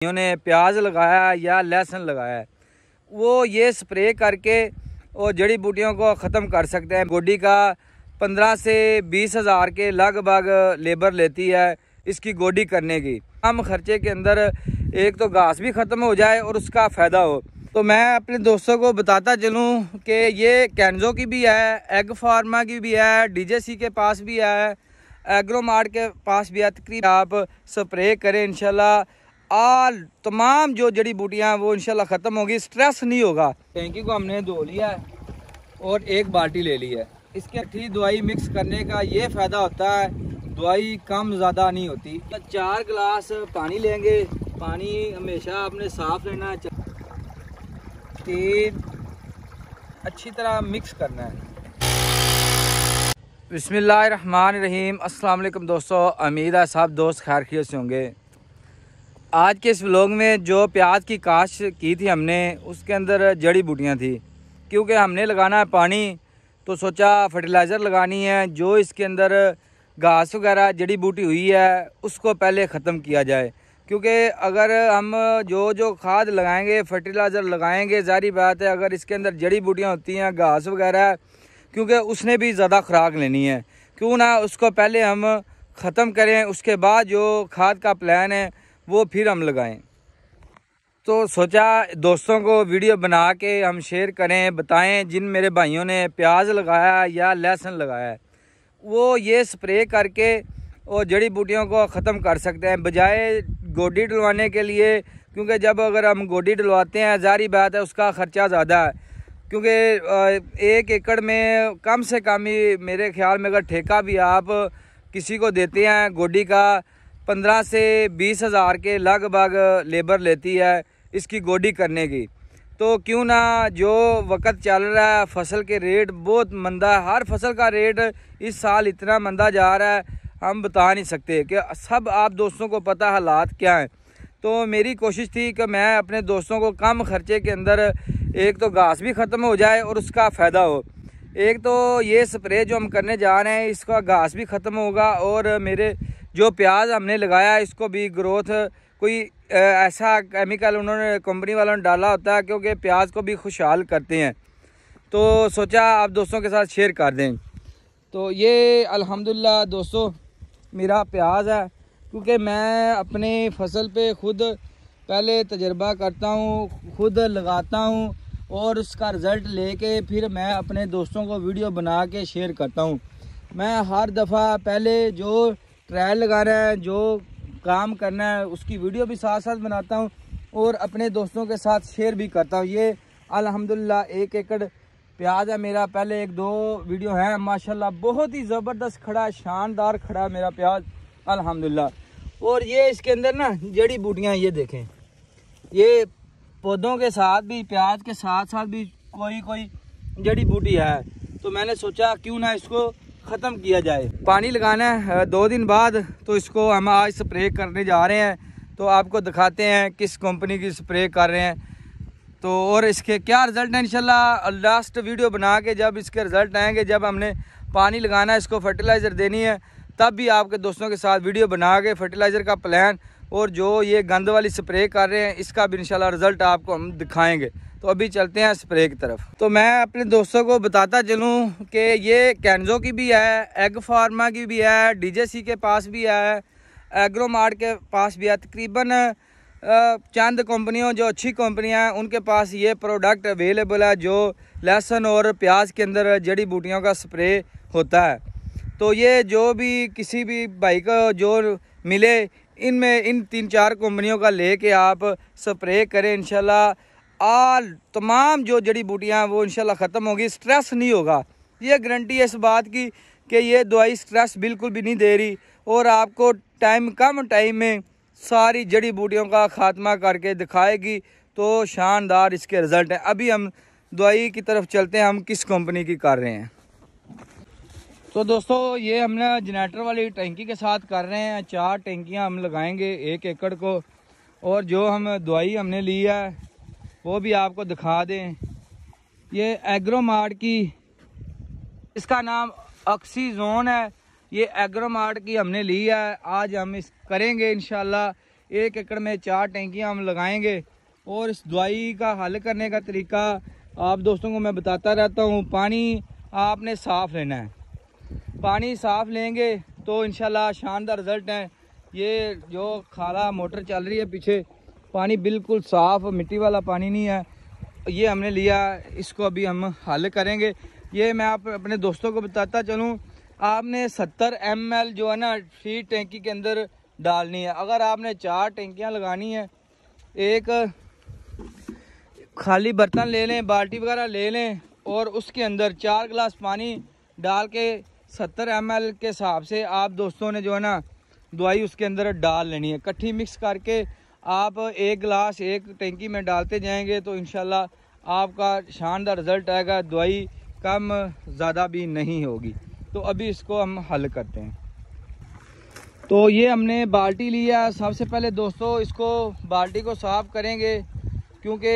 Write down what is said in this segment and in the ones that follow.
ने प्याज लगाया या लहसुन लगाया है, वो ये स्प्रे करके और जड़ी बूटियों को ख़त्म कर सकते हैं। गोडी का 15 से 20 हज़ार के लगभग लेबर लेती है इसकी गोडी करने की। कम खर्चे के अंदर एक तो घास भी ख़त्म हो जाए और उसका फ़ायदा हो। तो मैं अपने दोस्तों को बताता चलूँ कि ये कैंजो की भी है, एग फार्मा की भी है, डीजेसी के पास भी है, एग्रोमार्ट के पास भी है। तकरीबन आप स्प्रे करें इंशाल्लाह तमाम जो जड़ी बूटियाँ वो इंशाल्लाह ख़त्म होगी, स्ट्रेस नहीं होगा। टैंकी को हमने धो लिया है और एक बाल्टी ले ली है। इसके ठीक दवाई मिक्स करने का ये फ़ायदा होता है, दवाई कम ज़्यादा नहीं होती। 4 गिलास पानी लेंगे, पानी हमेशा आपने साफ़ लेना है, अच्छी तरह मिक्स करना है। बिस्मिल्लाहिर्रहमानिर्रहीम। अस्सलाम वालेकुम दोस्तों, उम्मीद है सब दोस्त खैर खैरियत से होंगे। आज के इस व्लॉग में जो प्याज की काश्त की थी हमने, उसके अंदर जड़ी बूटियाँ थी। क्योंकि हमने लगाना है पानी तो सोचा फर्टिलाइज़र लगानी है। जो इसके अंदर घास वगैरह जड़ी बूटी हुई है उसको पहले ख़त्म किया जाए। क्योंकि अगर हम जो खाद लगाएंगे, फर्टिलाइज़र लगाएंगे, ज़ाहिर बात है अगर इसके अंदर जड़ी बूटियाँ होती हैं, घास वगैरह, क्योंकि उसने भी ज़्यादा खुराक लेनी है, क्यों ना उसको पहले हम ख़त्म करें, उसके बाद जो खाद का प्लान है वो फिर हम लगाएं। तो सोचा दोस्तों को वीडियो बना के हम शेयर करें, बताएं जिन मेरे भाइयों ने प्याज लगाया या लहसुन लगाया है, वो ये स्प्रे करके और जड़ी बूटियों को ख़त्म कर सकते हैं बजाय गोडी डलवाने के लिए। क्योंकि जब अगर हम गोडी डलवाते हैं, ज़ाहिर बात है उसका ख़र्चा ज़्यादा है। क्योंकि 1 एकड़ में कम से कम ही मेरे ख्याल में अगर ठेका भी आप किसी को देते हैं, गोडी का 15 से 20 हज़ार के लगभग लेबर लेती है इसकी गोडी करने की। तो क्यों ना, जो वक्त चल रहा है फसल के रेट बहुत मंदा है, हर फसल का रेट इस साल इतना मंदा जा रहा है हम बता नहीं सकते कि सब आप दोस्तों को पता हालात क्या हैं। तो मेरी कोशिश थी कि मैं अपने दोस्तों को कम खर्चे के अंदर एक तो घास भी ख़त्म हो जाए और उसका फ़ायदा हो। एक तो ये स्प्रे जो हम करने जा रहे हैं इसका घास भी ख़त्म होगा और मेरे जो प्याज हमने लगाया इसको भी ग्रोथ, कोई ऐसा केमिकल उन्होंने कंपनी वालों ने डाला होता है क्योंकि प्याज को भी खुशहाल करते हैं। तो सोचा आप दोस्तों के साथ शेयर कर दें। तो ये अल्हम्दुलिल्लाह दोस्तों मेरा प्याज है, क्योंकि मैं अपने फसल पे खुद पहले तजर्बा करता हूँ, खुद लगाता हूँ और उसका रिज़ल्ट लेके फिर मैं अपने दोस्तों को वीडियो बना के शेयर करता हूँ। मैं हर दफ़ा पहले जो ट्रायल लगाना है, जो काम करना है, उसकी वीडियो भी साथ साथ बनाता हूँ और अपने दोस्तों के साथ शेयर भी करता हूँ। ये अल्हम्दुलिल्लाह 1 एकड़ प्याज है मेरा। पहले 1-2 वीडियो हैं माशाल्लाह, बहुत ही ज़बरदस्त खड़ा है, शानदार खड़ा है मेरा प्याज अल्हम्दुलिल्लाह। और ये इसके अंदर ना जड़ी बूटियाँ, ये देखें, ये पौधों के साथ भी, प्याज के साथ साथ भी कोई जड़ी बूटी है। तो मैंने सोचा क्यों ना इसको ख़त्म किया जाए। पानी लगाना है 2 दिन बाद, तो इसको हम आज स्प्रे करने जा रहे हैं। तो आपको दिखाते हैं किस कंपनी की स्प्रे कर रहे हैं तो और इसके क्या रिज़ल्ट है। इंशाल्लाह लास्ट वीडियो बना के जब इसके रिज़ल्ट आएंगे, जब हमने पानी लगाना है, इसको फर्टिलाइज़र देनी है, तब भी आपके दोस्तों के साथ वीडियो बना के फर्टिलाइज़र का प्लान और जो ये गंद वाली स्प्रे कर रहे हैं इसका भी इंशाल्लाह रिज़ल्ट आपको हम दिखाएंगे। तो अभी चलते हैं स्प्रे की तरफ। तो मैं अपने दोस्तों को बताता चलूँ कि ये कैंजो की भी है, एग फार्मा की भी है, डीजेसी के पास भी है, एग्रोमार्ट के पास भी है। तकरीबन चंद कंपनियों, जो अच्छी कंपनियां हैं, उनके पास ये प्रोडक्ट अवेलेबल है जो लहसुन और प्याज के अंदर जड़ी बूटियों का स्प्रे होता है। तो ये जो भी किसी भी भाई को जो मिले, इनमें इन 3-4 कंपनियों का लेके आप स्प्रे करें, इंशाल्लाह तमाम जो जड़ी बूटियाँ वो इंशाल्लाह ख़त्म होगी, स्ट्रेस नहीं होगा। ये गारंटी है इस बात की कि ये दवाई स्ट्रेस बिल्कुल भी नहीं दे रही और आपको कम टाइम में सारी जड़ी बूटियों का खात्मा करके दिखाएगी। तो शानदार इसके रिज़ल्ट हैं। अभी हम दवाई की तरफ चलते हैं, हम किस कंपनी की कर रहे हैं। तो दोस्तों ये हमने जनरेटर वाली टैंकी के साथ कर रहे हैं। 4 टैंकियां हम लगाएंगे 1 एकड़ को। और जो हम दवाई हमने ली है वो भी आपको दिखा दें। ये एग्रोमार्ट की, इसका नाम ऑक्सीजोन है। ये एग्रोमार्ट की हमने ली है। आज हम इस करेंगे इंशाल्लाह 1 एकड़ में 4 टैंकियाँ हम लगाएंगे। और इस दवाई का हल करने का तरीका आप दोस्तों को मैं बताता रहता हूँ। पानी आपने साफ़ लेना है, पानी साफ़ लेंगे तो इंशाल्लाह शानदार रिज़ल्ट है। ये जो खाला मोटर चल रही है पीछे, पानी बिल्कुल साफ़ मिट्टी वाला पानी नहीं है, ये हमने लिया। इसको अभी हम हल करेंगे। ये मैं आप अपने दोस्तों को बताता चलूँ, आपने 70 ml जो है ना फीड टैंकी के अंदर डालनी है। अगर आपने 4 टैंकियाँ लगानी है, एक खाली बर्तन ले लें, बाल्टी वगैरह ले लें और उसके अंदर 4 गिलास पानी डाल के 70 ml के हिसाब से आप दोस्तों ने जो है ना दवाई उसके अंदर डाल लेनी है। इकट्ठी मिक्स करके आप 1 गिलास एक टैंकी में डालते जाएंगे तो इंशाल्लाह आपका शानदार रिज़ल्ट आएगा। दवाई कम ज़्यादा भी नहीं होगी। तो अभी इसको हम हल करते हैं। तो ये हमने बाल्टी लिया। सबसे पहले दोस्तों इसको बाल्टी को साफ़ करेंगे, क्योंकि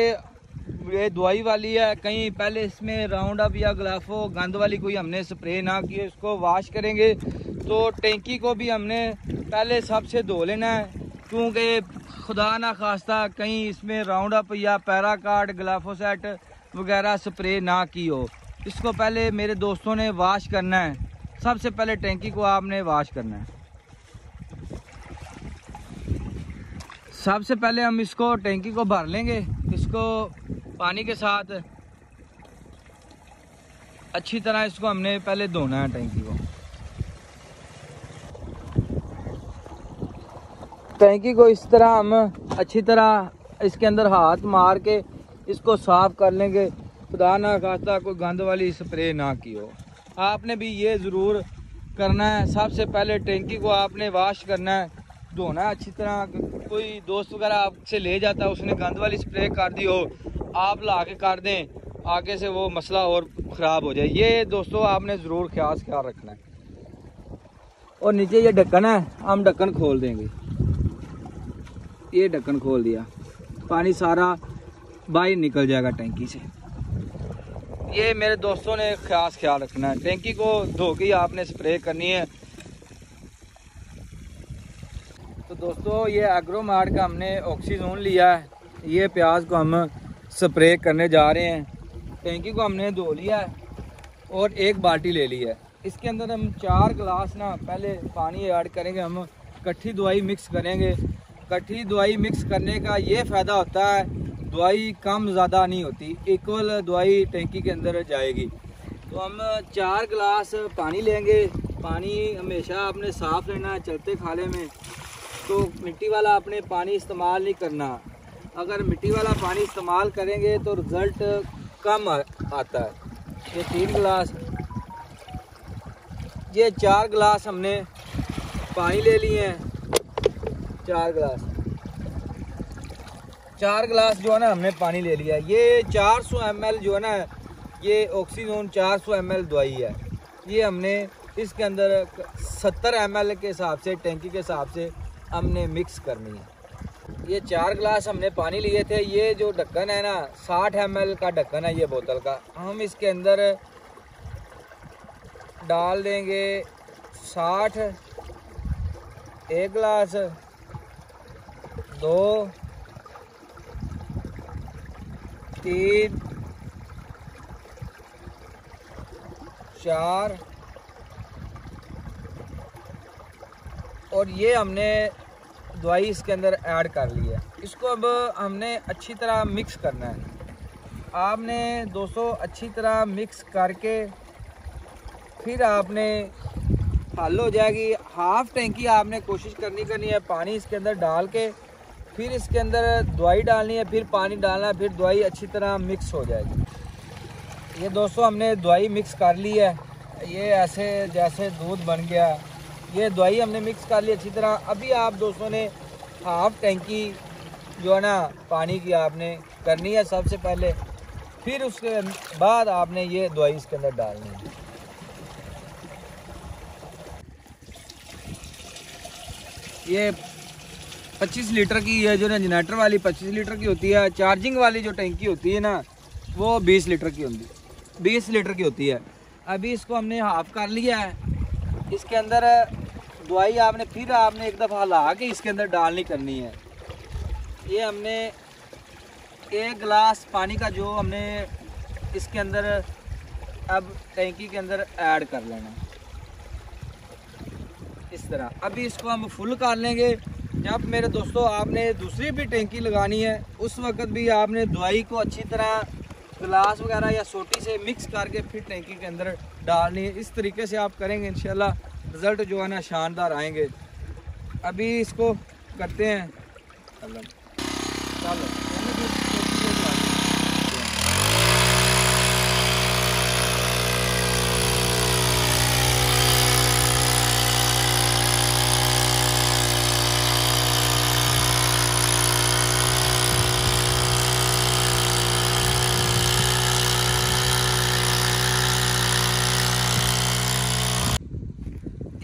ये दवाई वाली है। कहीं पहले इसमें राउंड अप या ग्लाफो गंद वाली कोई हमने स्प्रे ना की। इसको वॉश करेंगे तो टैंकी को भी हमने पहले सबसे धो लेना है, क्योंकि खुदा ना खास्ता कहीं इसमें राउंड अप या पैराकार्ड ग्लाफोसेट वगैरह स्प्रे ना की हो। इसको पहले मेरे दोस्तों ने वॉश करना है। सबसे पहले टैंकी को आपने वॉश करना है। सबसे पहले हम इसको टैंकी को भर लेंगे, इसको पानी के साथ अच्छी तरह इसको हमने पहले धोना है टैंकी को। टैंकी को इस तरह हम अच्छी तरह इसके अंदर हाथ मार के इसको साफ़ कर लेंगे। खुदा ना खास्ता कोई गंद वाली स्प्रे ना की हो। आपने भी ये ज़रूर करना है। सबसे पहले टैंकी को आपने वॉश करना है, धोना है अच्छी तरह। कोई दोस्त वगैरह आपसे ले जाता है, उसने गंद वाली स्प्रे कर दी हो, आप ला के कर दें, आगे से वो मसला और ख़राब हो जाए। ये दोस्तों आपने ज़रूर ख्याल रखना है। और नीचे ये ढक्कन है, हम ढक्कन खोल देंगे। ये ढक्कन खोल दिया, पानी सारा बाहर निकल जाएगा टैंकी से। ये मेरे दोस्तों ने ख्याल रखना है। टैंकी को धो के आपने स्प्रे करनी है। तो दोस्तों ये एग्रोमार्ट का हमने ऑक्सीजोन लिया है। ये प्याज को हम स्प्रे करने जा रहे हैं। टैंकी को हमने धो लिया है और एक बाल्टी ले ली है। इसके अंदर हम 4 गिलास ना पहले पानी ऐड करेंगे। हम इकट्ठी दवाई मिक्स करेंगे। इकट्ठी दवाई मिक्स करने का ये फ़ायदा होता है, दवाई कम ज़्यादा नहीं होती, इक्वल दवाई टैंकी के अंदर जाएगी। तो हम 4 गिलास पानी लेंगे। पानी हमेशा आपने साफ़ लेना है। चलते खाले में तो मिट्टी वाला आपने पानी इस्तेमाल नहीं करना। अगर मिट्टी वाला पानी इस्तेमाल करेंगे तो रिज़ल्ट कम आता है। ये 3 गिलास, ये 4 गिलास हमने पानी ले लिए हैं। 4 गिलास जो है ना हमने पानी ले लिया। ये 400 ml जो है ना, ये ऑक्सीजोन 400 ml दवाई है। ये हमने इसके अंदर 70 ml के हिसाब से टैंकी के हिसाब से हमने मिक्स करनी है। ये 4 गिलास हमने पानी लिए थे। ये जो ढक्कन है ना 60 ml का ढक्कन है ये बोतल का। हम इसके अंदर डाल देंगे 60, 1 गिलास, 2, 3, 4 और ये हमने दवाई इसके अंदर ऐड कर ली है। इसको अब हमने अच्छी तरह मिक्स करना है। आपने दोस्तों अच्छी तरह मिक्स करके फिर आपने हल हो जाएगी। हाफ टैंकी आपने कोशिश करनी है पानी इसके अंदर डाल के, फिर इसके अंदर दवाई डालनी है, फिर पानी डालना है, फिर दवाई अच्छी तरह मिक्स हो जाएगी। ये दोस्तों हमने दवाई मिक्स कर ली है। ये ऐसे जैसे दूध बन गया। ये दवाई हमने मिक्स कर ली अच्छी तरह। अभी आप दोस्तों ने हाफ टैंकी जो है ना पानी की आपने करनी है सबसे पहले, फिर उसके बाद आपने ये दवाई इसके अंदर डालनी है। ये 25 लीटर की है जो ना, जनरेटर वाली 25 लीटर की होती है। चार्जिंग वाली जो टैंकी होती है ना वो 20 लीटर की होती है। अभी इसको हमने हाफ कर लिया है। इसके अंदर दवाई आपने फिर एक दफ़ा ला के इसके अंदर डालनी करनी है। ये हमने 1 गिलास पानी का जो हमने इसके अंदर अब टैंकी के अंदर ऐड कर लेना इस तरह। अभी इसको हम फुल कर लेंगे। जब मेरे दोस्तों आपने दूसरी भी टैंकी लगानी है उस वक्त भी आपने दवाई को अच्छी तरह गिलास वगैरह या सोटी से मिक्स करके फिर टैंकी के अंदर डालनी है। इस तरीके से आप करेंगे इंशाल्लाह रिज़ल्ट जो है ना शानदार आएंगे। अभी इसको करते हैं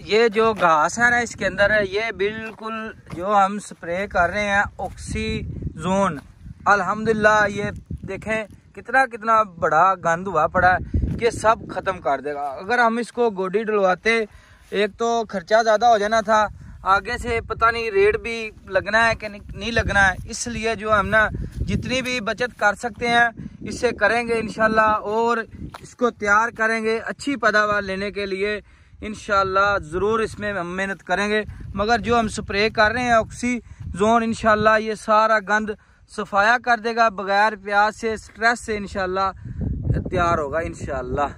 ये जो घास है ना इसके अंदर है, ये बिल्कुल जो हम स्प्रे कर रहे हैं ऑक्सीजोन, अल्हम्दुलिल्लाह ये देखें कितना कितना बड़ा गंद हुआ पड़ा है कि सब ख़त्म कर देगा। अगर हम इसको गोडी डलवाते एक तो खर्चा ज़्यादा हो जाना था, आगे से पता नहीं रेट भी लगना है कि नहीं लगना है, इसलिए जो हम ना जितनी भी बचत कर सकते हैं इससे करेंगे इंशाल्लाह और इसको तैयार करेंगे अच्छी पैदावार लेने के लिए इंशाल्लाह। ज़रूर इसमें हम मेहनत करेंगे। मगर जो हम स्प्रे कर रहे हैं ऑक्सीजोन इंशाल्लाह ये सारा गंद सफाया कर देगा, बगैर प्याज से स्ट्रेस से इंशाल्लाह तैयार होगा इंशाल्लाह।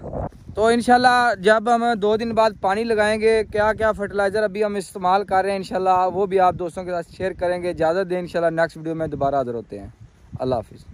तो इंशाल्लाह जब हम 2 दिन बाद पानी लगाएंगे क्या क्या फर्टिलाइज़र अभी हम इस्तेमाल कर रहे हैं इंशाल्लाह वो भी आप दोस्तों के साथ शेयर करेंगे। इजाज़त दें, इंशाल्लाह नेक्स्ट वीडियो में दोबारा हाज़िर होते हैं। अल्लाह हाफिज़।